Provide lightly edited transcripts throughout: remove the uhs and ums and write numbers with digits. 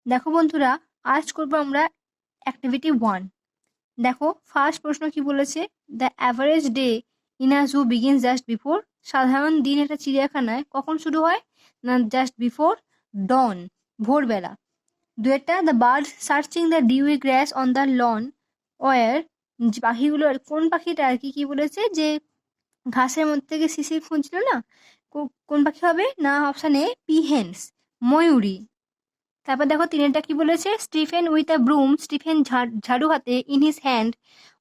দেখো বন্ধুরা, আজ করবো আমরা অ্যাক্টিভিটি 1। দেখো ফার্স্ট প্রশ্ন কি বলেছে, the average day in a zoo begins just before. সাধারণ দিন একটা চিড়িয়াখানায় কখন শুরু হয়? না, জাস্ট বিফোর ডন, ভোরবেলা। দুয়েরটা, the bird searching the dewy grass on the lawn were. পাখিগুলো কোন পাখিটা আর কি কি বলেছে যে ঘাসের মধ্যে থেকে শিশির খুঁজছিল না, কোন পাখি হবে? না, অপশন এ পিহেন্স, ময়ূরী। তারপর দেখো তিনেরটা কি বলেছে, Stephen with a broom, Stephen ঝাড়ু হাতে in his hand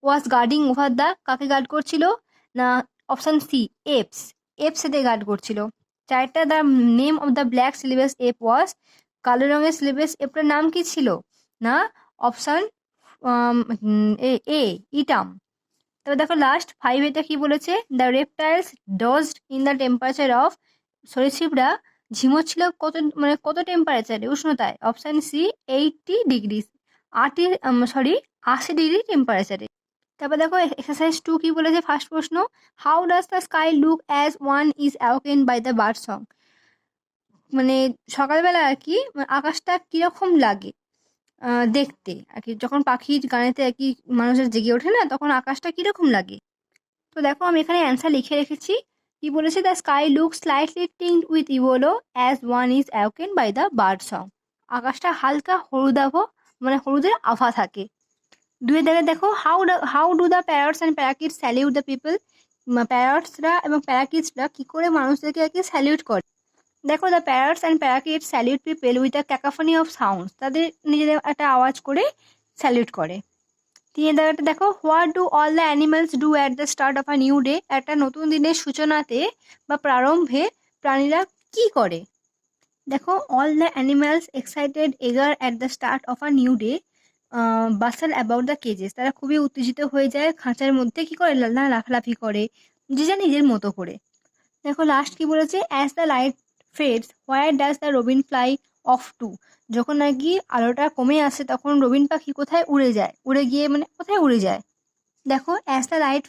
was guarding over the, কাকে গার্ড করছিল? না, অপশন সি এপস, এপস সাথে গার্ড করছিল। চারটা, the name of the black syllabus ape was, কালো রঙের সিলেবাস এপটার নাম কি ছিল? না, অপশন এ এ ইটাম। তবে দেখো লাস্ট ফাইভ, এটা কি বলেছে, the reptiles dozed in the temperature of, সরীসৃপরা ঝিমোচ্ছিল কত, মানে কত টেম্পারেচারে, উষ্ণতায়? অপশন সি 80 ডিগ্রি, 80 ডিগ্রি টেম্পারেচারে। তারপর দেখো এক্সারসাইজ 2 কি বলেছে, ফার্স্ট প্রশ্ন, how does the sky look as one is awoken by the bird song. মানে সকালবেলা আর কি আকাশটা কিরকম লাগে দেখতে আর কি, যখন পাখির গানেতে আর কি মানুষের জেগে ওঠে না, তখন আকাশটা কিরকম লাগে। তো দেখো আমি এখানে অ্যান্সার লিখে রেখেছি। কি বলেছে, the sky look slightly tinged with yellow as one is awoken by the bird song. আকাশটা হালকা হলুদাভ, মানে হলুদের আভা থাকে। দুয়ে দেখে দেখো, how do the parrots and parakeets salute the people. প্যারটসরা এবং প্যারাকিটসরা কি করে মানুষদেরকে আর কি স্যালিউট করে? দেখো, the parrots and parakeets salute people with a cacophony of sound, তাদের নিজেদের একটা আওয়াজ করে স্যালিউট করে। তিন জায়গাটা দেখো, what do all the animals do at the start of a new day, একটা নতুন দিনের সূচনাতে বা প্রারম্ভে প্রাণীরা কি করে? দেখো, অল দ্য অ্যানিমালস এক্সাইটেড এগার at the start of a new day basil about the কেজেস, তারা খুবই উত্তেজিত হয়ে যায়, খাঁচার মধ্যে কি করে না লাফালাফি করে, যে যা নিজের মতো করে। দেখো লাস্ট কি বলেছে, as the light fades where does the robin fly off to, যখন আর কি আলোটা কমে আসে তখন রবিন পাখি কোথায় উড়ে যায়, উড়ে গিয়ে মানে কোথায় উড়ে যায়? দেখো, অ্যাজ দ্য লাইট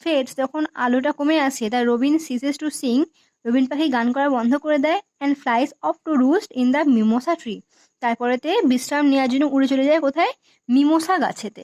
ফেডস যখন আলোটা কমে আসে, the robin ceases to sing, robin পাখি গান করা বন্ধ করে দেয়, and flies off to roost in the mimosa tree, তারপরেতে বিশ্রাম নেওয়ার জন্য উড়ে চলে যায় কোথায়? মিমোসা গাছেতে।